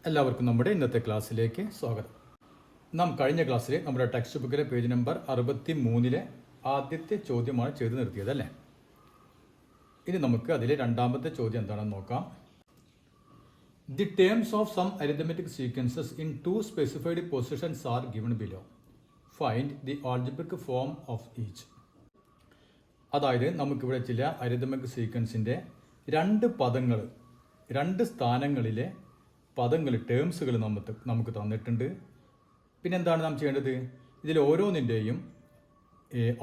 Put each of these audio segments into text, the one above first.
എല്ലാവർക്കും നമ്മുടെ ഇന്നത്തെ ക്ലാസ്സിലേക്ക് സ്വാഗതം. നാം കഴിഞ്ഞ ക്ലാസ്സിൽ നമ്മുടെ ടെക്സ്റ്റ് ബുക്കിലെ പേജ് നമ്പർ 63 ആദ്യത്തെ ചോദ്യമാണ് ചെയ്തു നിർത്തിയത് അല്ലേ. ഇനി നമുക്ക് അതിലെ രണ്ടാമത്തെ ചോദ്യം എന്താണെന്ന് നോക്കാം. The terms of some arithmetic sequences in 2 specified positions are given below. Find the algebraic form of each. അതായത് നമുക്കിവിടെ ചില അരിത്തമെറ്റിക് സീക്വൻസിൻ്റെ രണ്ട് സ്ഥാനങ്ങളിലെ പദങ്ങൾ ടേംസുകൾ നമുക്ക് തന്നിട്ടുണ്ട്. പിന്നെന്താണ് നാം ചെയ്യേണ്ടത്? ഇതിൽ ഓരോന്നിൻ്റെയും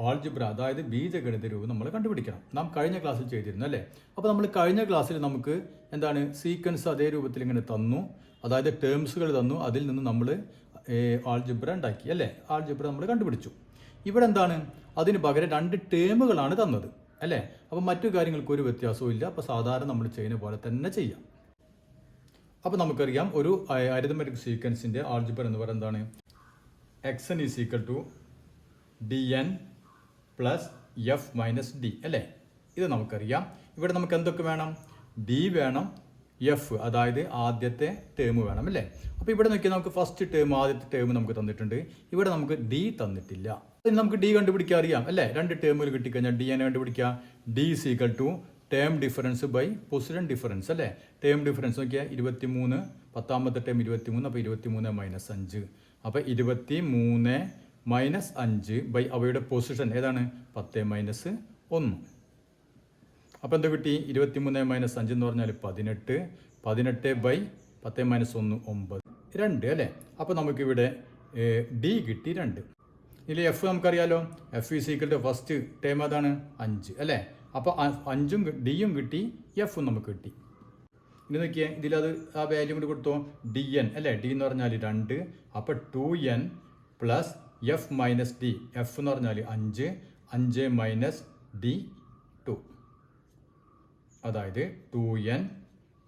ആൾജിബ്ര അതായത് ബീജഗണിത രൂപം നമ്മൾ കണ്ടുപിടിക്കണം. നാം കഴിഞ്ഞ ക്ലാസ്സിൽ ചെയ്തിരുന്നു അല്ലേ. അപ്പോൾ നമ്മൾ കഴിഞ്ഞ ക്ലാസ്സിൽ നമുക്ക് എന്താണ് സീക്വൻസ് അതേ രൂപത്തിൽ ഇങ്ങനെ തന്നു, അതായത് ടേംസുകൾ തന്നു, അതിൽ നിന്ന് നമ്മൾ ആൾജിബ്ര ഉണ്ടാക്കി അല്ലേ. ആൾജിബ്ര നമ്മൾ കണ്ടുപിടിച്ചു. ഇവിടെ എന്താണ്, അതിന് പകരം 2 ടേമുകളാണ് തന്നത് അല്ലേ. അപ്പോൾ മറ്റു കാര്യങ്ങൾക്ക് ഒരു വ്യത്യാസവും ഇല്ല. അപ്പോൾ സാധാരണ നമ്മൾ ചെയ്യുന്ന പോലെ തന്നെ ചെയ്യാം. അപ്പോൾ നമുക്കറിയാം ഒരു അരിത്തമെറ്റിക് സീക്വൻസിൻ്റെ ആൾജിബ്ര എന്ന് പറയുന്നത് എന്താണ്? xn is equal to dn plus F minus D അല്ലേ. ഇത് നമുക്കറിയാം. ഇവിടെ നമുക്ക് എന്തൊക്കെ വേണം? ഡി വേണം, എഫ് അതായത് ആദ്യത്തെ ടേം വേണം അല്ലേ. അപ്പോൾ ഇവിടെ നോക്കിയാൽ നമുക്ക് ഫസ്റ്റ് ടേം ആദ്യത്തെ ടേം നമുക്ക് തന്നിട്ടുണ്ട്. ഇവിടെ നമുക്ക് ഡി തന്നിട്ടില്ല. നമുക്ക് ഡി കണ്ടുപിടിക്കാൻ അറിയാം അല്ലേ. 2 ടേമുകൾ കിട്ടിക്കഴിഞ്ഞാൽ ഡി എന്നെ കണ്ടുപിടിക്കുക. D is equal to term difference by position difference അല്ലേ. ടേം ഡിഫറൻസ് നോക്കിയാൽ 23, 10ാമത്തെ ടേം 23, അപ്പോൾ 23 മൈനസ് 5, അപ്പോൾ 23 മൈനസ് 5 ബൈ അവയുടെ പൊസിഷൻ ഏതാണ്? 10 മൈനസ് 1. അപ്പോൾ എന്താ കിട്ടി? 23 മൈനസ് 5 എന്ന് പറഞ്ഞാൽ 18, 18 ബൈ 10 മൈനസ് 1 9, 2 അല്ലേ. അപ്പോൾ നമുക്കിവിടെ ഡി കിട്ടി 2. ഇതിൽ എഫ് നമുക്കറിയാലോ. F is equal to first term അതാണ് 5 അല്ലേ. അപ്പോൾ 5ഉം ഡിയും കിട്ടി, എഫും നമുക്ക് കിട്ടി. ഇനി നോക്കിയേ, ഇതിലത് ആ വാല്യൂ കൂടി കൊടുത്തോ. ഡി എൻ അല്ലേ. ഡി എന്ന് പറഞ്ഞാൽ 2, അപ്പോൾ 2n plus F minus D. F എന്ന് പറഞ്ഞാൽ 5, 5 മൈനസ് ഡി 2, അതായത് 2n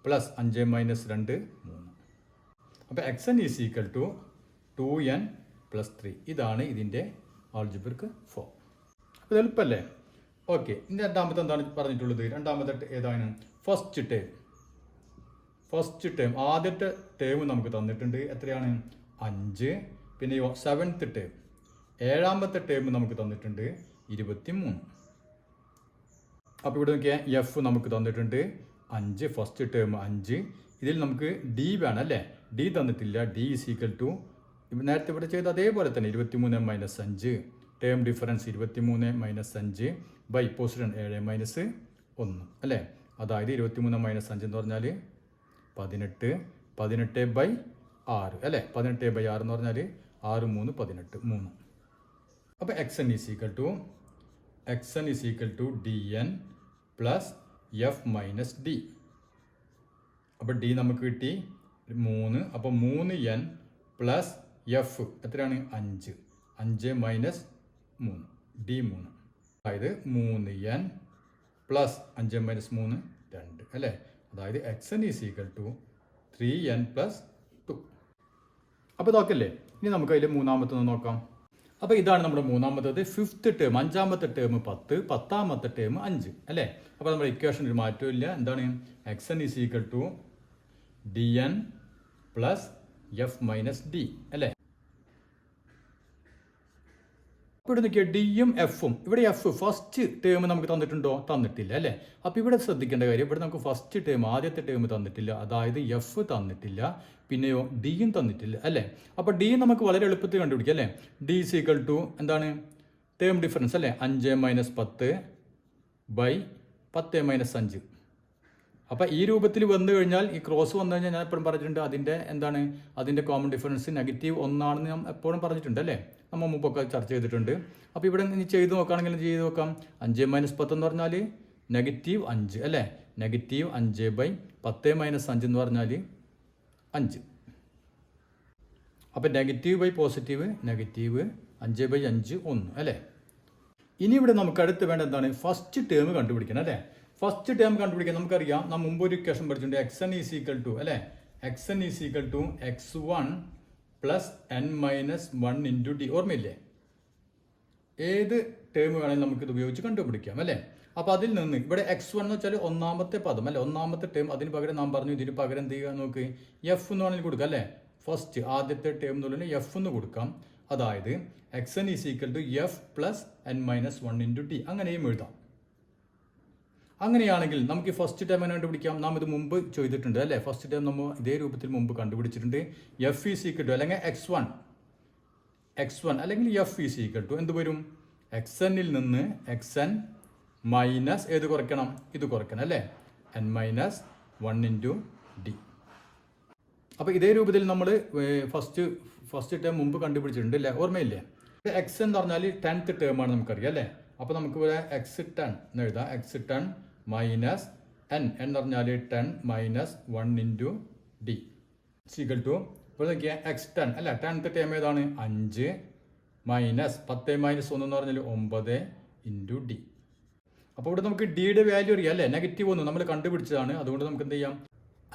പ്ലസ് 5 മൈനസ് 2 3. അപ്പോൾ xn is equal to 2n plus 3. ഇതാണ് ഇതിൻ്റെ ആൾജിബ്രിക് ഫോം. അപ്പോൾ ഇത് എളുപ്പമല്ലേ. ഓക്കെ, ഇനി രണ്ടാമത്തെ എന്താണ് പറഞ്ഞിട്ടുള്ളത്? രണ്ടാമത്തെ ഏതാണ്? ഫസ്റ്റ് ടേം ആദ്യത്തെ ടേം നമുക്ക് തന്നിട്ടുണ്ട്. എത്രയാണ്? 5. പിന്നെ 7th ടേം 7ാമത്തെ ടേം നമുക്ക് തന്നിട്ടുണ്ട് 23. അപ്പോൾ ഇവിടെ നോക്കിയാൽ എഫ് നമുക്ക് തന്നിട്ടുണ്ട് 5, ഫസ്റ്റ് ടേം 5. ഇതിൽ നമുക്ക് ഡി വേണം അല്ലേ. ഡി തന്നിട്ടില്ല. ഡി ഈസ് ഈക്വൽ ടു നേരത്തെ ഇവിടെ ചെയ്ത അതേപോലെ തന്നെ 23 minus 5, term difference 23 minus 5 by position 7 minus 1 അല്ലേ. അതായത് 23 മൈനസ് 5 എന്ന് പറഞ്ഞാൽ 18, 18 ബൈ 6 അല്ലേ. 18 ബൈ 6 എന്ന് പറഞ്ഞാൽ 6 3 18 3. അപ്പോൾ xn is equal to dn plus F minus D. അപ്പോൾ ഡി നമുക്ക് കിട്ടി 3, അപ്പോൾ 3n പ്ലസ് എഫ് എത്രയാണ്? 5, 5 മൈനസ് 3 ഡി 3, അതായത് 3n പ്ലസ് 5 മൈനസ് 3 2 അല്ലേ. അതായത് xn is equal to 3n plus 2. അപ്പോൾ ഇതൊക്കെ അല്ലേ. ഇനി നമുക്ക് അതിൽ മൂന്നാമത്തെ നോക്കാം. അപ്പോൾ ഇതാണ് നമ്മുടെ മൂന്നാമത്തത്. 5th ടേം 5ാമത്തെ ടേം 10, 10ാമത്തെ ടേം 5 അല്ലേ. അപ്പോൾ നമ്മുടെ ഇക്വേഷൻ ഒരു മാറ്റവും ഇല്ല. എന്താണ്? xn is equal to dn plus F minus D അല്ലേ. ഇവിടെ നോക്കിയാൽ ഡിയും എഫും. ഇവിടെ എഫ് ഫസ്റ്റ് ടേം നമുക്ക് തന്നിട്ടുണ്ടോ? തന്നിട്ടില്ല അല്ലേ. അപ്പോൾ ഇവിടെ ശ്രദ്ധിക്കേണ്ട കാര്യം, ഇവിടെ നമുക്ക് ഫസ്റ്റ് ടേം ആദ്യത്തെ ടേം തന്നിട്ടില്ല, അതായത് എഫ് തന്നിട്ടില്ല. പിന്നെയോ ഡിയും തന്നിട്ടില്ല അല്ലേ. അപ്പോൾ ഡി നമുക്ക് വളരെ എളുപ്പത്തിൽ കണ്ടുപിടിക്കാം അല്ലേ. ഡി ഈസ് ഈക്വൽ ടു എന്താണ്? ടേം ഡിഫറൻസ് അല്ലേ. 5 മൈനസ് 10 ബൈ 10 മൈനസ് 5. അപ്പോൾ ഈ രൂപത്തിൽ വന്നു കഴിഞ്ഞാൽ, ഈ ക്രോസ് വന്നു കഴിഞ്ഞാൽ ഞാൻ എപ്പോഴും പറഞ്ഞിട്ടുണ്ട്, അതിൻ്റെ കോമൺ ഡിഫറൻസ് -1 ആണെന്ന് ഞാൻ എപ്പോഴും പറഞ്ഞിട്ടുണ്ട് അല്ലേ. നമ്മൾ മുമ്പൊക്കെ ചർച്ച ചെയ്തിട്ടുണ്ട്. അപ്പോൾ ഇവിടെ ഇനി ചെയ്ത് നോക്കുകയാണെങ്കിൽ ചെയ്ത് നോക്കാം. 5 മൈനസ് 10 എന്ന് പറഞ്ഞാൽ -5 അല്ലേ. -5 ബൈ 10 മൈനസ് 5 എന്ന് പറഞ്ഞാൽ 5. അപ്പോൾ negative by positive negative, 5 by 5 1 അല്ലേ. ഇനി ഇവിടെ നമുക്ക് അടുത്ത് വേണ്ട എന്താണ്? ഫസ്റ്റ് ടേം കണ്ടുപിടിക്കണം അല്ലേ. ഫസ്റ്റ് ടേം കണ്ടുപിടിക്കാൻ നമുക്കറിയാം, നാം മുമ്പ് ഒരു ഇക്വേഷൻ പഠിച്ചിട്ടുണ്ട്. xn ഈസ് ഈക്വൽ ടു അല്ലേ. xn is equal to x1 plus n minus 1 into D. ഓർമ്മയില്ലേ? ഏത് ടേം വേണമെങ്കിലും നമുക്കിത് ഉപയോഗിച്ച് കണ്ടുപിടിക്കാം അല്ലേ. അപ്പോൾ അതിൽ നിന്ന് ഇവിടെ x1 എന്ന് വെച്ചാൽ ഒന്നാമത്തെ പദം അല്ലേ, ഒന്നാമത്തെ ടേം. അതിന് പകരം നാം പറഞ്ഞു ഇതിന് പകരം എന്ത് ചെയ്യുക നോക്ക്, എഫ് എന്ന് വേണമെങ്കിൽ കൊടുക്കാം അല്ലേ. ഫസ്റ്റ് ആദ്യത്തെ ടേം എന്നുള്ളതിന് എഫ് എന്ന് കൊടുക്കാം. അതായത് xn is equal to F plus n minus 1 into T, അങ്ങനെയും എഴുതാം. അങ്ങനെയാണെങ്കിൽ നമുക്ക് ഈ ഫസ്റ്റ് ടേം എങ്ങനെ കണ്ടുപിടിക്കാം? നാം ഇത് മുമ്പ് ചെയ്തിട്ടുണ്ട് അല്ലേ. ഫസ്റ്റ് ടേം നമ്മൾ ഇതേ രൂപത്തിൽ മുമ്പ് കണ്ടുപിടിച്ചിട്ടുണ്ട്. എഫ് ഈസ് ഈക്വൽ ടു അല്ലെങ്കിൽ x1 അല്ലെങ്കിൽ എഫ് ഈസ് ഈക്വൽ ടു എന്ത് വരും? xnൽ നിന്ന് xn മൈനസ് ഏത് കുറയ്ക്കണം? ഇത് കുറയ്ക്കണം അല്ലേ, n മൈനസ് 1 ഇൻറ്റു ഡി. അപ്പോൾ ഇതേ രൂപത്തിൽ നമ്മൾ ഫസ്റ്റ് ടേം മുമ്പ് കണ്ടുപിടിച്ചിട്ടുണ്ട് അല്ലേ, ഓർമ്മയില്ലേ? x എന്ന് പറഞ്ഞാൽ 10th ടേമാണ് നമുക്കറിയാം അല്ലേ. അപ്പോൾ നമുക്ക് ഇവിടെ x10 എന്ന് എഴുതാം. x10 മൈനസ് n എന്ന് പറഞ്ഞാൽ 10 minus 1 into D equal to ഇപ്പോൾ നോക്കിയാൽ x10 അല്ല, 10th ടേം ഏതാണ്? 5 മൈനസ് 10 മൈനസ് 1 എന്ന് പറഞ്ഞാൽ 9 ഇൻറ്റു ഡി. അപ്പോൾ ഇവിടെ നമുക്ക് ഡിയുടെ വാല്യൂ അറിയാം അല്ലേ, -1 നമ്മൾ കണ്ടുപിടിച്ചതാണ്. അതുകൊണ്ട് നമുക്ക് എന്ത് ചെയ്യാം,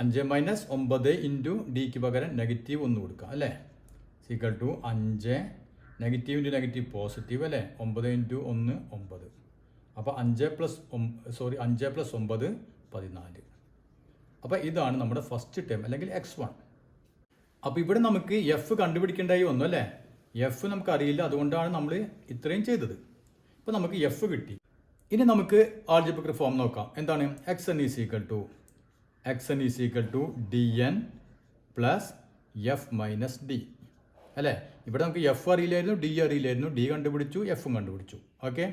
5 മൈനസ് 9 ഇൻറ്റു ഡിക്ക് പകരം -1 കൊടുക്കാം അല്ലേ. Equal to 5 negative into negative positive അല്ലേ, 9 ഇൻറ്റു 1 9. അപ്പോൾ 5 പ്ലസ് 9 14. അപ്പോൾ ഇതാണ് നമ്മുടെ ഫസ്റ്റ് ടേം അല്ലെങ്കിൽ x1. അപ്പോൾ ഇവിടെ നമുക്ക് എഫ് കണ്ടുപിടിക്കേണ്ടായി വന്നു അല്ലേ. എഫ് നമുക്ക് അറിയില്ല, അതുകൊണ്ടാണ് നമ്മൾ ഇത്രയും ചെയ്തത്. ഇപ്പോൾ നമുക്ക് എഫ് കിട്ടി. ഇനി നമുക്ക് ആൾജിബ്രിക് ഫോം നോക്കാം. എന്താണ്? xn is equal to dn plus F minus D അല്ലേ. ഇവിടെ നമുക്ക് എഫ് അറിയില്ലായിരുന്നു, ഡി അറിയില്ലായിരുന്നു. ഡി കണ്ടുപിടിച്ചു, എഫും കണ്ടുപിടിച്ചു. ഓക്കെ,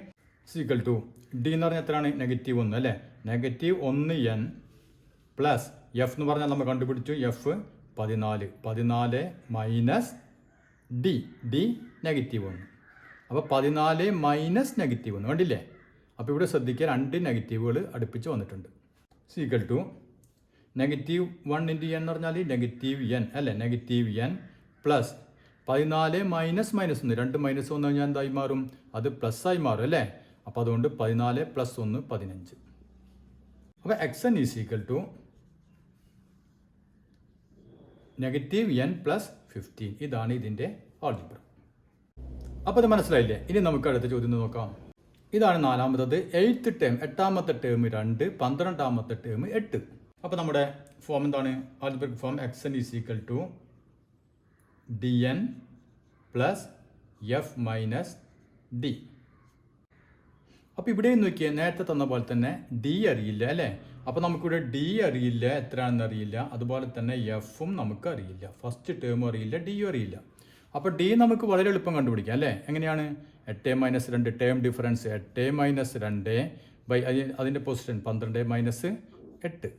ഈക്വൽ ടു ഡി എന്ന് പറഞ്ഞാൽ എത്രയാണ്? -1 അല്ലേ. -1n പ്ലസ് എഫ് എന്ന് പറഞ്ഞാൽ നമ്മൾ കണ്ടുപിടിച്ചു എഫ് 14 മൈനസ് ഡി -1. അപ്പോൾ 14 മൈനസ് -1 കണ്ടില്ലേ. അപ്പോൾ ഇവിടെ ശ്രദ്ധിക്കുക, 2 നെഗറ്റീവുകൾ അടുപ്പിച്ച് വന്നിട്ടുണ്ട്. ഈക്വൽ ടു -1 ഇൻറ്റു n എന്ന് പറഞ്ഞാൽ -n അല്ലേ, -n പ്ലസ് 14 മൈനസ് -1, 2 മൈനസ് 1 കഴിഞ്ഞാൽ എന്തായി മാറും? അത് പ്ലസ് ആയി മാറും അല്ലേ. അപ്പോൾ അതുകൊണ്ട് 14 പ്ലസ് 1 15. അപ്പോൾ xn is equal to -n plus 15. ഇതാണ് ഇതിൻ്റെ ആൾജിബ്ര. അപ്പോൾ അത് മനസ്സിലായില്ലേ. ഇനി നമുക്ക് അടുത്ത ചോദ്യം നോക്കാം. ഇതാണ് നാലാമത്തത്. 8th ടേം, 8ാമത്തെ ടേം 2, 12ാമത്തെ ടേം 8. അപ്പോൾ നമ്മുടെ ഫോം എന്താണ്? Algebraic form xn is equal to dn plus F minus D. അപ്പോൾ ഇവിടെ നോക്കിയാൽ നേരത്തെ തന്ന പോലെ തന്നെ ഡി അറിയില്ല അല്ലേ. അപ്പോൾ നമുക്കിവിടെ ഡി അറിയില്ല, എത്രയാണെന്ന് അറിയില്ല. അതുപോലെ തന്നെ എഫും നമുക്ക് അറിയില്ല, ഫസ്റ്റ് ടേമും അറിയില്ല, ഡിയും അറിയില്ല. അപ്പോൾ ഡി നമുക്ക് വളരെ എളുപ്പം കണ്ടുപിടിക്കാം അല്ലേ. എങ്ങനെയാണ്? 8 minus 2 term difference 8 minus 2 by അതിൻ്റെ പൊസിഷൻ 12 മൈനസ് 8.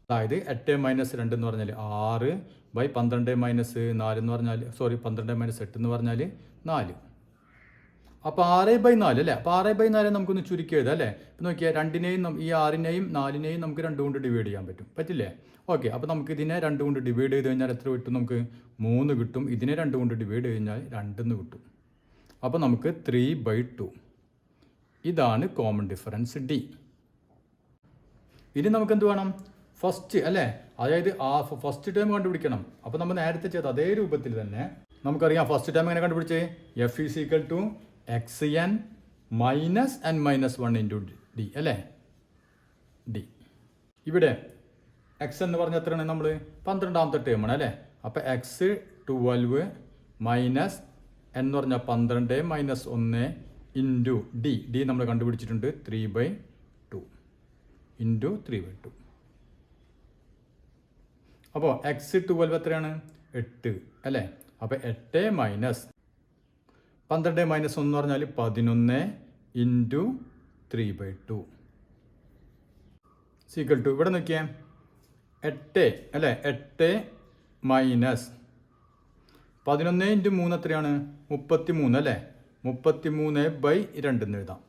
അതായത് 8 മൈനസ് 2 എന്ന് പറഞ്ഞാൽ 6 ബൈ 12 മൈനസ് 4 എന്ന് പറഞ്ഞാൽ 12 മൈനസ് 8 എന്ന് പറഞ്ഞാൽ 4. അപ്പോൾ 6/4 അല്ലേ. അപ്പോൾ 6/4 നമുക്കൊന്ന് ചുരുക്കി എഴുതാം അല്ലേ. ഇപ്പം നോക്കിയാൽ 2നെയും ഈ 6നെയും 4നെയും നമുക്ക് 2 കൊണ്ട് ഡിവൈഡ് ചെയ്യാൻ പറ്റില്ലേ. ഓക്കെ, അപ്പോൾ നമുക്ക് ഇതിനെ 2 കൊണ്ട് ഡിവൈഡ് ചെയ്ത് കഴിഞ്ഞാൽ എത്ര കിട്ടും? നമുക്ക് 3 കിട്ടും. ഇതിനെ 2 കൊണ്ട് ഡിവൈഡ് ചെയ്ത് കഴിഞ്ഞാൽ 2 കിട്ടും. അപ്പോൾ നമുക്ക് 3/2. ഇതാണ് കോമൺ ഡിഫറൻസ് ഡി. ഇനി നമുക്ക് എന്ത് വേണം? ഫസ്റ്റ് അല്ലേ, അതായത് ഫസ്റ്റ് ടേം കണ്ടുപിടിക്കണം. അപ്പോൾ നമ്മൾ നേരത്തെ ചെയ്ത അതേ രൂപത്തിൽ തന്നെ നമുക്കറിയാം ഫസ്റ്റ് ടേം എങ്ങനെ കണ്ടുപിടിച്ചേ? F is equal to xn minus n minus 1 into D അല്ലേ. ഡി ഇവിടെ എക്സ് എന്ന് പറഞ്ഞ എത്രയാണ്? നമ്മൾ 12ാമത്തെ ടേമാണ് അല്ലേ. അപ്പോൾ x12 മൈനസ് എന്ന് പറഞ്ഞാൽ 12 മൈനസ് 1 ഇൻറ്റു ഡി നമ്മൾ കണ്ടുപിടിച്ചിട്ടുണ്ട് 3/2 ഇൻറ്റു 3/2. അപ്പോൾ x12 എത്രയാണ്? 8 അല്ലേ. അപ്പോൾ 8 മൈനസ് 12 മൈനസ് 1 എന്ന് പറഞ്ഞാൽ 11 ഇൻറ്റു 3/2 ഈക്വൽ ടു ഇവിടെ നോക്കിയേ 8 അല്ലേ. 8 മൈനസ് 11 ഇൻറ്റു 3 എത്രയാണ്? 33 അല്ലേ. 33/2 എന്ന് എഴുതാം.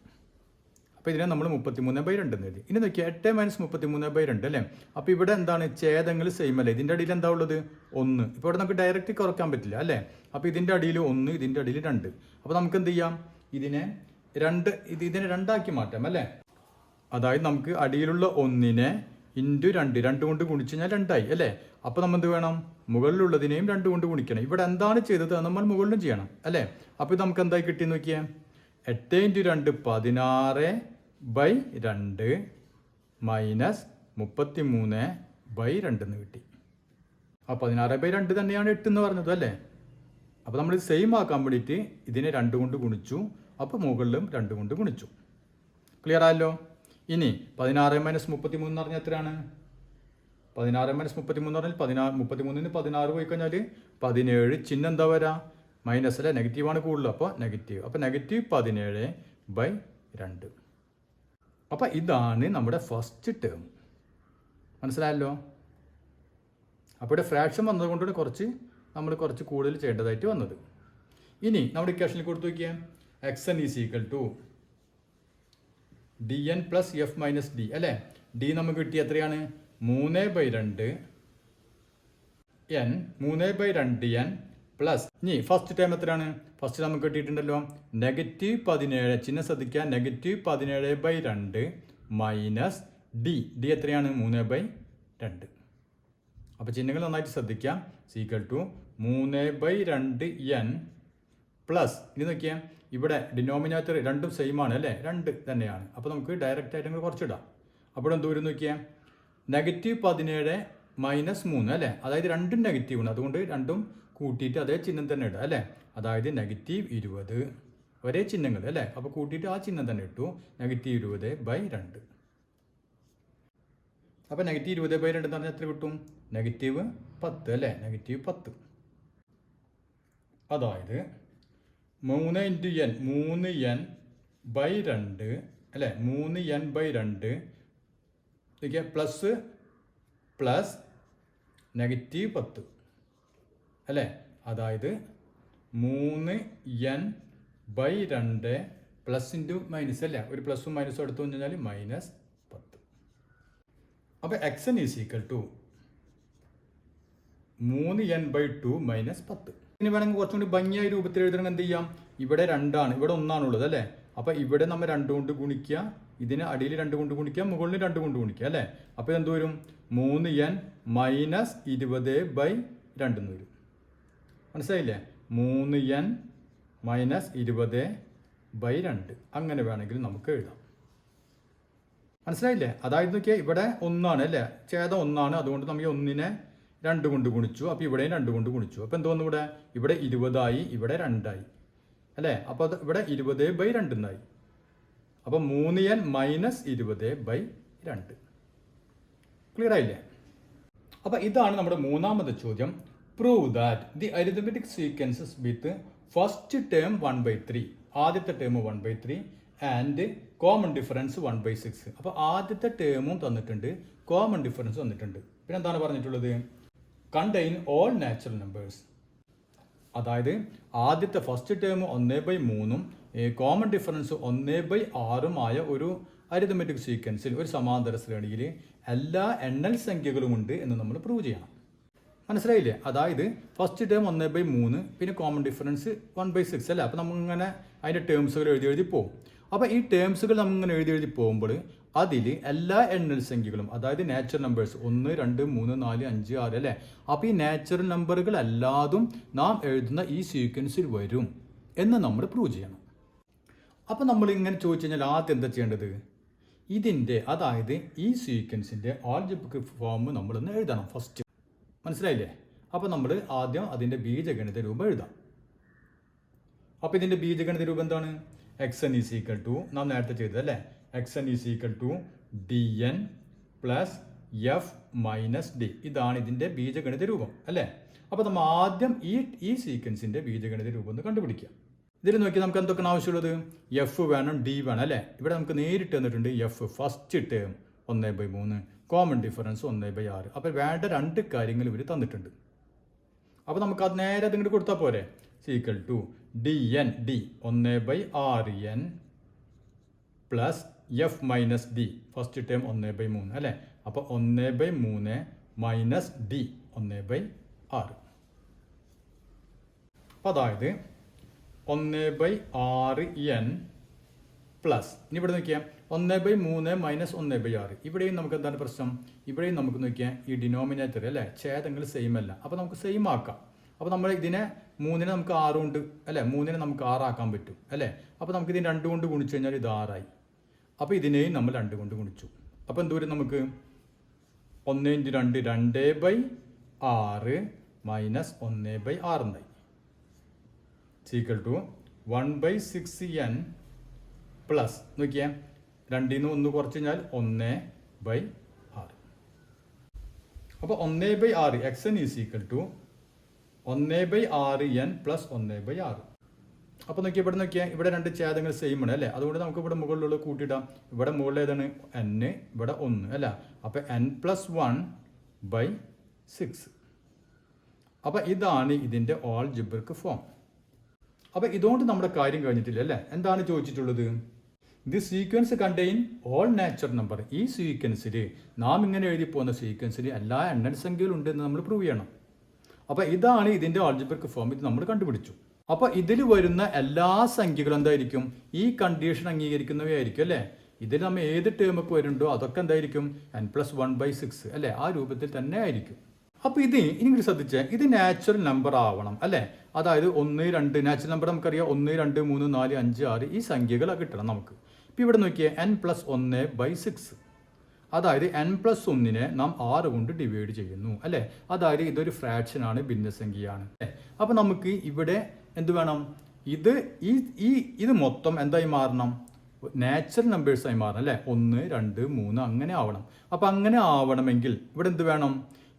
അപ്പോൾ ഇതിനെ നമ്മൾ 33/2 എന്ന് എഴുതി. ഇനി നോക്കിയാൽ 8 മൈനസ് 33/2 അല്ലേ. അപ്പോൾ ഇവിടെ എന്താണ്? ഛേദങ്ങൾ സെയിം അല്ലേ. ഇതിൻ്റെ അടിയിൽ എന്താ ഉള്ളത്? 1. ഇപ്പോൾ ഇവിടെ നമുക്ക് ഡയറക്റ്റ് കുറയ്ക്കാൻ പറ്റില്ല അല്ലേ. അപ്പോൾ ഇതിൻ്റെ അടിയിൽ 1, ഇതിൻ്റെ അടിയിൽ 2. അപ്പോൾ നമുക്ക് എന്ത് ചെയ്യാം? ഇതിനെ 2 ആക്കി മാറ്റാം അല്ലേ. അതായത് നമുക്ക് അടിയിലുള്ള 1നെ ഇൻറ്റു 2 കൊണ്ട് ഗുണിച്ച് കഴിഞ്ഞാൽ 2 ആയി അല്ലേ. അപ്പോൾ നമ്മൾ എന്ത് വേണം? മുകളിലുള്ളതിനെയും 2 കൊണ്ട് ഗുണിക്കണം. ഇവിടെ എന്താണ് ചെയ്തത് നമ്മൾ മുകളിലും ചെയ്യണം അല്ലേ. അപ്പോൾ ഇത് നമുക്ക് എന്തായി കിട്ടി നോക്കിയാൽ 8 ഇൻറ്റു 2 16/2 മൈനസ് 33/2 എന്ന് കിട്ടി. ആ 16/2 തന്നെയാണ് 8 എന്ന് പറഞ്ഞത് അല്ലേ. അപ്പോൾ നമ്മൾ സെയിം ആക്കാൻ വേണ്ടിയിട്ട് ഇതിനെ 2 കൊണ്ട് ഗുണിച്ചു. അപ്പോൾ മുകളിലും 2 കൊണ്ട് ഗുണിച്ചു. ക്ലിയർ ആയല്ലോ. ഇനി 16 മൈനസ് 33 എന്ന് പറഞ്ഞാൽ എത്രയാണ്? 16 മൈനസ് 33 എന്ന് പറഞ്ഞാൽ 33 16 പോയി കഴിഞ്ഞാൽ 17. ചിഹ്നം എന്താ വരാ? മൈനസ് അല്ലേ, നെഗറ്റീവാണ് കൂടുതൽ. അപ്പോൾ നെഗറ്റീവ്. അപ്പോൾ നെഗറ്റീവ് 17/2. അപ്പോൾ ഇതാണ് നമ്മുടെ ഫസ്റ്റ് ടേം. മനസ്സിലായല്ലോ. അപ്പോൾ ഇവിടെ ഫ്രാക്ഷൻ വന്നതുകൊണ്ടാണ് നമ്മൾ കുറച്ച് കൂടുതൽ ചെയ്യേണ്ടതായിട്ട് വന്നത്. ഇനി നമ്മുടെ ഇക്വേഷനിൽ കൊടുത്തു നോക്കിയാൽ xn is equal to dn plus F minus D അല്ലേ. ഡി നമുക്ക് കിട്ടിയ എത്രയാണ്? 3/2 n 3/2n പ്ലസ് ഇനി ഫസ്റ്റ് ടൈം എത്രയാണ്? ഫസ്റ്റ് നമുക്ക് കിട്ടിയിട്ടുണ്ടല്ലോ -17. ചിഹ്നം ശ്രദ്ധിക്കുക. -17/2 മൈനസ് ഡി എത്രയാണ്? 3/2. അപ്പോൾ ചിഹ്നങ്ങൾ നന്നായിട്ട് ശ്രദ്ധിക്കാം. സീക്വൽ ടു 3/2n പ്ലസ് ഇനി നോക്കിയാൽ ഇവിടെ ഡിനോമിനേറ്റർ രണ്ടും സെയിം ആണ് അല്ലേ, 2 തന്നെയാണ്. അപ്പോൾ നമുക്ക് ഡയറക്റ്റ് ആയിട്ട് അങ്ങ് കുറച്ചിടാം. അപ്പോൾ എന്തോരം നോക്കിയാൽ -17 മൈനസ് 3 അല്ലേ, അതായത് രണ്ടും നെഗറ്റീവ് ആണ്. അതുകൊണ്ട് രണ്ടും കൂട്ടിയിട്ട് അതേ ചിഹ്നം തന്നെ ഇടുക അല്ലേ, അതായത് -20 ഒരേ ചിഹ്നങ്ങൾ അല്ലേ. അപ്പോൾ കൂട്ടിയിട്ട് ആ ചിഹ്നം തന്നെ ഇട്ടു, -20/2. അപ്പോൾ -20/2 എന്ന് പറഞ്ഞാൽ എത്ര കിട്ടും? -10 അല്ലേ, -10. അതായത് 3 ഇൻറ്റു n 3n/2 അല്ലേ, 3n/2 പ്ലസ് -10 അല്ലേ, അതായത് 3n/2 പ്ലസ് ഇൻറ്റു മൈനസ് അല്ലേ, ഒരു പ്ലസും മൈനസും എടുത്തു കഴിഞ്ഞാൽ -10. അപ്പോൾ xn is equal to 3n/2 minus 10. ഇനി വേണമെങ്കിൽ കുറച്ചും കൂടി ഭംഗിയായ രൂപത്തിൽ എഴുതണം. എന്ത് ചെയ്യാം? ഇവിടെ 2 ആണ്, ഇവിടെ 1 ആണുള്ളത് അല്ലേ. അപ്പോൾ ഇവിടെ നമ്മൾ 2 കൊണ്ട് ഗുണിക്കുക, ഇതിന് അടിയിൽ 2 കൊണ്ട് ഗുണിക്കുക, മുകളിൽ 2 കൊണ്ട് ഗുണിക്കുക അല്ലേ. അപ്പോൾ എന്ത് വരും? 3n മൈനസ് 20/2 എന്ന് വരും. മനസ്സിലായില്ലേ? 3n മൈനസ് 20/2 അങ്ങനെ വേണമെങ്കിൽ നമുക്ക് എഴുതാം. മനസ്സിലായില്ലേ? അതായത് നോക്കിയാൽ ഇവിടെ 1 ആണ് അല്ലേ, ഛേദം 1 ആണ്. അതുകൊണ്ട് നമ്മൾ 1നെ 2 കൊണ്ട് ഗുണിച്ചു. അപ്പോൾ ഇവിടെയും 2 കൊണ്ട് ഗുണിച്ചു. അപ്പോൾ എന്തോന്നു ഇവിടെ 20 ആയി, ഇവിടെ 2 ആയി അല്ലേ. അപ്പോൾ അത് ഇവിടെ 20/2 എന്നായി. അപ്പോൾ 3n മൈനസ് 20/2. ക്ലിയർ ആയില്ലേ? അപ്പോൾ ഇതാണ് നമ്മുടെ മൂന്നാമത്തെ ചോദ്യം. Prove that the arithmetic sequences with first term 1/3, ആദ്യത്തെ ടേം 1/3 ആൻഡ് കോമൺ ഡിഫറൻസ് 1/6. അപ്പോൾ ആദ്യത്തെ ടേമും തന്നിട്ടുണ്ട്, കോമൺ ഡിഫറൻസ് തന്നിട്ടുണ്ട്. പിന്നെ എന്താണ് പറഞ്ഞിട്ടുള്ളത്? Contain all natural numbers. അതായത് ആദ്യത്തെ ഫസ്റ്റ് ടേം 1/3 കോമൺ ഡിഫറൻസ് 1/6 ആയ ഒരു അരിത്മെറ്റിക് സീക്വൻസിൽ, ഒരു സമാന്തര ശ്രേണിയിൽ എല്ലാ എണ്ണൽ സംഖ്യകളും ഉണ്ട് എന്ന് നമ്മൾ പ്രൂവ് ചെയ്യണം. മനസ്സിലായില്ലേ? അതായത് ഫസ്റ്റ് ടേം 1/3 പിന്നെ കോമൺ ഡിഫറൻസ് 1/6 അല്ലേ. അപ്പോൾ നമ്മളിങ്ങനെ അതിൻ്റെ ടേംസുകൾ എഴുതി പോകും. അപ്പോൾ ഈ ടേംസുകൾ നമ്മളിങ്ങനെ എഴുതി പോകുമ്പോൾ അതിൽ എല്ലാ എണ്ണൽ സംഖ്യകളും, അതായത് നാച്ചുറൽ നമ്പേഴ്സ് 1, 2, 3, 4, 5, 6 അല്ലേ. അപ്പോൾ ഈ നാച്ചുറൽ നമ്പറുകൾ എല്ലാതും നാം എഴുതുന്ന ഈ സീക്വൻസിൽ വരും എന്ന് നമ്മൾ പ്രൂവ് ചെയ്യണം. അപ്പോൾ നമ്മൾ ഇങ്ങനെ ചോദിച്ചു കഴിഞ്ഞാൽ ആദ്യം എന്താ ചെയ്യേണ്ടത്? ഇതിൻ്റെ, അതായത് ഈ സീക്വൻസിൻ്റെ ആൾജിബ്രിക് ഫോം നമ്മളൊന്ന് എഴുതണം ഫസ്റ്റ്. മനസ്സിലായില്ലേ? അപ്പോൾ നമ്മൾ ആദ്യം അതിൻ്റെ ബീജഗണിത രൂപം എഴുതാം. അപ്പോൾ ഇതിൻ്റെ ബീജഗണിത രൂപം എന്താണ്? xn ഈസ് ഈക്വൽ ടു, നാം നേരത്തെ ചെയ്തതല്ലേ, xn is equal to dn plus F minus D. ഇതാണ് ഇതിൻ്റെ ബീജഗണിത രൂപം അല്ലേ. അപ്പോൾ നമ്മൾ ആദ്യം ഈ സീക്വൻസിൻ്റെ ബീജഗണിത രൂപം ഒന്ന് കണ്ടുപിടിക്കുക. ഇതിൽ നോക്കി നമുക്ക് എന്തൊക്കെയാണ് ആവശ്യമുള്ളത്? എഫ് വേണം, ഡി വേണം അല്ലേ. ഇവിടെ നമുക്ക് നേരിട്ട് തന്നിട്ടുണ്ട് F first term 1/3, common difference 1/6. അപ്പോൾ വേണ്ട 2 കാര്യങ്ങൾ ഇവർ തന്നിട്ടുണ്ട്. അപ്പോൾ നമുക്ക് അത് നേരെ അതിങ്ങോട്ട് കൊടുത്താൽ പോരെ. Is equal to dn d 1/6n plus F minus D first term 1/3 അല്ലേ. അപ്പോൾ 1/3 മൈനസ് ഡി 1/6. അപ്പോൾ അതായത് 1/6n പ്ലസ്, ഇനി ഇവിടെ നോക്കിയാൽ 1/3 മൈനസ് 1/6. ഇവിടെയും നമുക്ക് എന്താണ് പ്രശ്നം? ഇവിടെയും നമുക്ക് നോക്കിയാൽ ഈ ഡിനോമിനേറ്റർ അല്ലേ, ഛേദങ്ങൾ സെയിം അല്ല. അപ്പോൾ നമുക്ക് സെയിം ആക്കാം. അപ്പോൾ നമ്മൾ ഇതിനെ 3-നെ നമുക്ക് 6 കൊണ്ട് അല്ലേ 3-നെ നമുക്ക് 6 ആക്കാൻ പറ്റും അല്ലേ. അപ്പോൾ നമുക്ക് ഇതിന് 2 കൊണ്ട് ഗുണിച്ചു കഴിഞ്ഞാൽ ഇത് 6 ആയി. അപ്പോൾ ഇതിനെയും നമ്മൾ 2 കൊണ്ട് ഗുണിച്ചു. അപ്പോൾ എന്ത് വരും നമുക്ക് 1 × 2 2/6 മൈനസ് 1/6 എന്നായി. ഈക്വൽ ടു 1/6n പ്ലസ് നോക്കിയേ 2-ൽ നിന്ന് 1 കുറച്ച് കഴിഞ്ഞാൽ 1/6. അപ്പോൾ 1/6 xn is equal to 1/6n plus 1/6. അപ്പോൾ നോക്കിയാൽ ഇവിടെ നോക്കിയാൽ ഇവിടെ 2 ഛേദങ്ങൾ സെയിം ആണ് അല്ലേ. അതുകൊണ്ട് നമുക്ക് ഇവിടെ മുകളിലുള്ള കൂട്ടിയിടാം. ഇവിടെ മുകളിൽ ഏതാണ് n, ഇവിടെ 1 അല്ല. അപ്പോൾ n+1/6. അപ്പോൾ ഇതാണ് ഇതിൻ്റെ ആൾജിബ്രിക് ഫോം. അപ്പോൾ ഇതുകൊണ്ട് നമ്മുടെ കാര്യം കഴിഞ്ഞിട്ടില്ല അല്ലേ. എന്താണ് ചോദിച്ചിട്ടുള്ളത്? The sequence contain all natural number. ഈ സീക്വൻസിൽ നാം ഇങ്ങനെ എഴുതി പോകുന്ന സീക്വൻസിൽ എല്ലാ എണ്ണൽ സംഖ്യകളും ഉണ്ടെന്ന് നമ്മൾ പ്രൂവ് ചെയ്യണം. അപ്പോൾ ഇതാണ് ഇതിൻ്റെ ആൾജിബ്രിക് ഫോം. ഇത് നമ്മൾ കണ്ടുപിടിച്ചു. അപ്പോൾ ഇതിൽ വരുന്ന എല്ലാ സംഖ്യകളും എന്തായിരിക്കും? ഈ കണ്ടീഷൻ അംഗീകരിക്കുന്നവയായിരിക്കും അല്ലേ. ഇതിൽ നമ്മൾ ഏത് ടേമൊക്കെ വരുന്നുണ്ടോ അതൊക്കെ എന്തായിരിക്കും? n+1/6 അല്ലേ. ആ രൂപത്തിൽ തന്നെ ആയിരിക്കും. അപ്പോൾ ഇത് ഇനി ശ്രദ്ധിച്ചേ, ഇത് നാച്ചുറൽ നമ്പർ ആവണം അല്ലേ. അതായത് 1, 2 നാച്ചുറൽ നമ്പർ നമുക്കറിയാം. 1, 2, 3, 4, 5, 6 ഈ സംഖ്യകൾ കിട്ടണം നമുക്ക്. ഇപ്പോൾ ഇവിടെ നോക്കിയേ n+1/6. അതായത് n+1-നെ നാം 6 കൊണ്ട് ഡിവൈഡ് ചെയ്യുന്നു അല്ലേ. അതായത് ഇതൊരു ഫ്രാക്ഷനാണ്, ഭിന്നസംഖ്യയാണ്. അപ്പോൾ നമുക്ക് ഇവിടെ എന്ത് വേണം? ഇത് മൊത്തം എന്തായി മാറണം? നാച്ചുറൽ നമ്പേഴ്സായി മാറണം അല്ലേ. 1, 2, 3 അങ്ങനെ ആവണം. അപ്പോൾ അങ്ങനെ ആവണമെങ്കിൽ ഇവിടെ എന്ത് വേണം?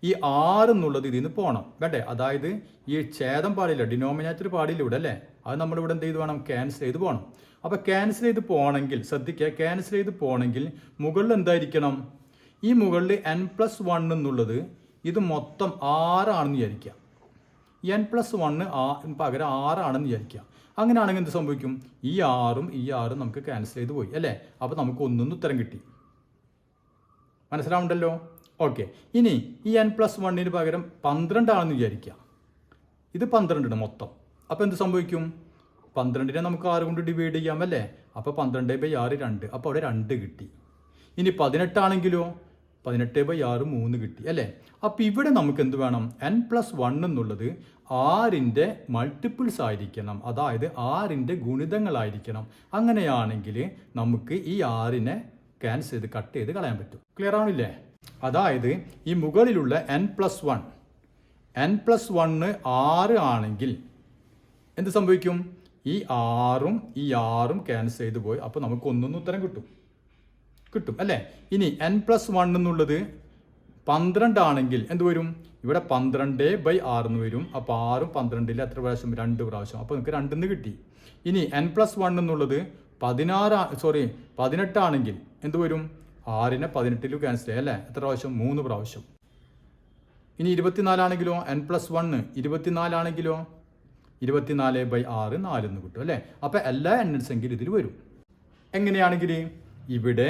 ഈ 6 എന്നുള്ളത് ഇതിൽ നിന്ന് പോകണം വേണ്ടേ. അതായത് ഈ ഛേദം പാടില്ല, ഡിനോമിനേറ്റർ പാടില്ല ഇവിടെ അല്ലേ. അത് നമ്മളിവിടെ എന്ത് ചെയ്ത് വേണം? ക്യാൻസൽ ചെയ്ത് പോകണം. അപ്പോൾ ക്യാൻസൽ ചെയ്ത് പോകണമെങ്കിൽ ശ്രദ്ധിക്കുക, ക്യാൻസൽ ചെയ്ത് പോകണമെങ്കിൽ മുകളിൽ എന്തായിരിക്കണം? ഈ മുകളിൽ n+1 എന്നുള്ളത് ഇത് മൊത്തം 6 ആണെന്ന് വിചാരിക്കുക. n+1 പകരം 6 ആണെന്ന് വിചാരിക്കുക. അങ്ങനെയാണെങ്കിൽ എന്ത് സംഭവിക്കും? ഈ 6ഉം ഈ 6ഉം നമുക്ക് ക്യാൻസൽ ചെയ്ത് പോയി അല്ലേ. അപ്പോൾ നമുക്ക് 1 ഉത്തരം കിട്ടി. മനസ്സിലാവുണ്ടല്ലോ? ഓക്കെ. ഇനി ഈ n+1-ന് പകരം 12 ആണെന്ന് വിചാരിക്കുക. ഇത് 12 മൊത്തം. അപ്പോൾ എന്ത് സംഭവിക്കും? 12-നെ നമുക്ക് 6 കൊണ്ട് ഡിവൈഡ് ചെയ്യാം അല്ലേ. അപ്പോൾ 12/6 2. അപ്പോൾ അവിടെ 2 കിട്ടി. ഇനി 18 ആണെങ്കിലോ 18/6 3 കിട്ടി അല്ലേ. അപ്പോൾ ഇവിടെ നമുക്ക് എന്ത് വേണം? n+1 എന്നുള്ളത് 6-ന്റെ മൾട്ടിപ്പിൾസ് ആയിരിക്കണം. അതായത് 6-ന്റെ ഗുണിതങ്ങളായിരിക്കണം. അങ്ങനെയാണെങ്കിൽ നമുക്ക് ഈ 6-നെ ക്യാൻസൽ ചെയ്ത് കട്ട് ചെയ്ത് കളയാൻ പറ്റും. ക്ലിയർ ആണില്ലേ? അതായത് ഈ മുകളിലുള്ള n+1 6 ആണെങ്കിൽ എന്ത് സംഭവിക്കും? ഈ 6ഉം ഈ 6ഉം ക്യാൻസൽ ചെയ്ത് പോയി. അപ്പോൾ നമുക്ക് 1 ഉത്തരം കിട്ടും അല്ലേ. ഇനി n+1 എന്നുള്ളത് 12 ആണെങ്കിൽ എന്ത് വരും? ഇവിടെ 12/6 എന്ന് വരും. അപ്പോൾ 6ഉം 12-ൽ എത്ര പ്രാവശ്യം? 2 പ്രാവശ്യം. അപ്പോൾ നമുക്ക് 2 കിട്ടി. ഇനി n+1 എന്നുള്ളത് 18 ആണെങ്കിൽ എന്ത് വരും? 6-നെ 18-ൽ ക്യാൻസൽ ചെയ്യാം അല്ലേ. എത്ര പ്രാവശ്യം? 3 പ്രാവശ്യം. ഇനി 24 ആണെങ്കിലോ n+1 24 ആണെങ്കിലോ 24/6 4 എന്ന് കിട്ടും അല്ലേ. അപ്പോൾ എല്ലാ എണ്ണൽ സംഖ്യയും ഇതിൽ വരും. എങ്ങനെയാണെങ്കിൽ ഇവിടെ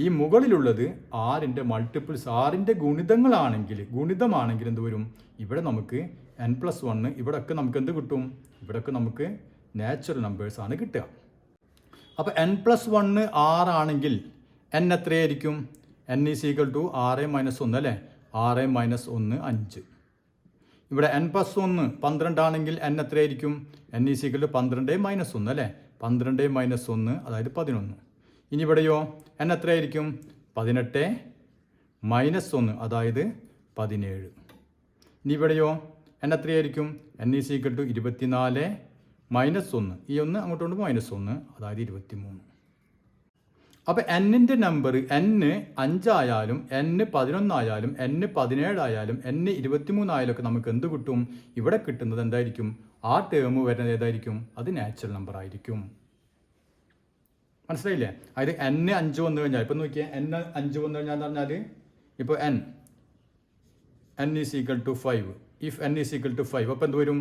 ഈ മുകളിലുള്ളത് 6-ന്റെ മൾട്ടിപ്പിൾസ് 6-ന്റെ ഗുണിതമാണെങ്കിൽ എന്ത് വരും? ഇവിടെ നമുക്ക് n+1 ഇവിടെയൊക്കെ നമുക്ക് എന്ത് കിട്ടും? ഇവിടെയൊക്കെ നമുക്ക് നാച്ചുറൽ നമ്പേഴ്സ് ആണ് കിട്ടുക. അപ്പോൾ n+1 6 ആണെങ്കിൽ n എത്രയായിരിക്കും? n = 6 - 1 അല്ലേ. 6 - 1 5. ഇവിടെ n+1 12 ആണെങ്കിൽ n എത്രയായിരിക്കും? n = 12 - 1 അല്ലേ. 12 - 1 അതായത് 11. ഇനി ഇവിടെയോ n എത്രയായിരിക്കും? 18 - 1 അതായത് 17. ഇനി ഇവിടെയോ n എത്രയായിരിക്കും? n = 24 - 1. ഈ 1 അങ്ങോട്ട് കൊണ്ട് -1 അതായത് 23. അപ്പോൾ n-ന്റെ നമ്പർ n 5 ആയാലും n 11 ആയാലും n 17 ആയാലും n 23 ആയാലും ഒക്കെ നമുക്ക് എന്ത് കിട്ടും? ഇവിടെ കിട്ടുന്നത് എന്തായിരിക്കും? ആ ടേം വരുന്നത് ഏതായിരിക്കും? അത് നാച്ചുറൽ നമ്പർ ആയിരിക്കും. മനസ്സിലായില്ലേ? അതായത് n 5 വന്നു കഴിഞ്ഞാൽ ഇപ്പം നോക്കിയാൽ n 5 വന്നു കഴിഞ്ഞാൽ എന്ന് പറഞ്ഞാൽ ഇപ്പോൾ n = 5. ഇഫ് n = 5 അപ്പോൾ എന്ത് വരും?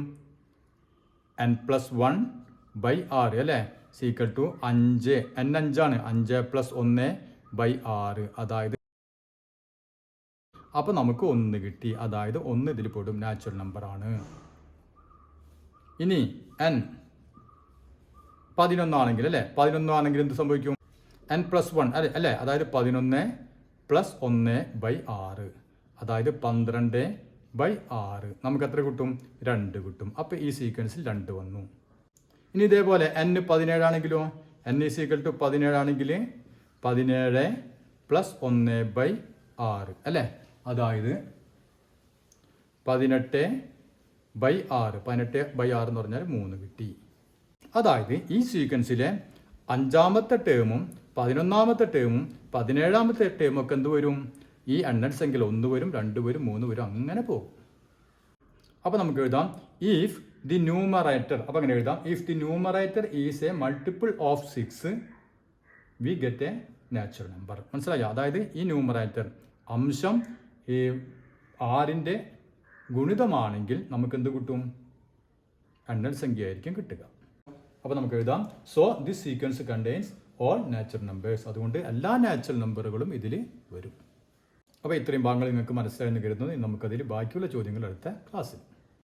n+1/6 അല്ലേ. = 5. n 5 ആണ്. 5+1/6 അതായത് അപ്പോൾ നമുക്ക് 1 കിട്ടി. അതായത് 1 ഇതിൽ പെടും, നാച്ചുറൽ നമ്പർ ആണ്. ഇനി n 11 ആണെങ്കിൽ അല്ലേ. 11 ആണെങ്കിൽ എന്ത് സംഭവിക്കും? n+1 അല്ലേ. അതായത് 11 + 1/6 അതായത് 12 6 നമുക്ക് എത്ര കിട്ടും? 2 കിട്ടും. അപ്പോൾ ഈ സീക്വൻസിൽ 2 വന്നു. ഇനി ഇതേപോലെ n 17 ആണെങ്കിലോ, n = 17 ആണെങ്കിൽ 17 + 1/6 അല്ലേ? അതായത് 18/6. 18/6 എന്ന് പറഞ്ഞാൽ 3 കിട്ടി. അതായത് ഈ സീക്വൻസിലെ 5ാമത്തെ ടേമും 11ാമത്തെ ടേമും 17ാമത്തെ ടേമും ഒക്കെ എന്ത് വരും? ഈ എണ്ണഡ് സംഖ്യയിൽ 1 വരും, 2 വരും, 3 വരും, അങ്ങനെ പോകും. അപ്പോൾ നമുക്ക് എഴുതാം ഇഫ് ദി ന്യൂമറേറ്റർ. അപ്പോൾ അങ്ങനെ എഴുതാം if the numerator is A multiple of 6 we get A natural number. മനസ്സിലായോ? അതായത് ഈ ന്യൂമറേറ്റർ അംശം ഈ 6ന്റെ ഗുണിതമാണെങ്കിൽ നമുക്ക് എന്ത് കിട്ടും? എണ്ണഡ് സംഖ്യ ആയിരിക്കും കിട്ടുക. അപ്പോൾ നമുക്ക് എഴുതാം so this sequence contains all natural numbers. അതുകൊണ്ട് എല്ലാ നാച്ചുറൽ നമ്പറുകളും ഇതിൽ വരും. അപ്പോൾ ഇത്രയും ഭാഗങ്ങൾ നിങ്ങൾക്ക് മനസ്സിലായെന്ന് കരുതുന്നു. നമുക്കതിൽ ബാക്കിയുള്ള ചോദ്യങ്ങൾ അടുത്ത ക്ലാസ്സിൽ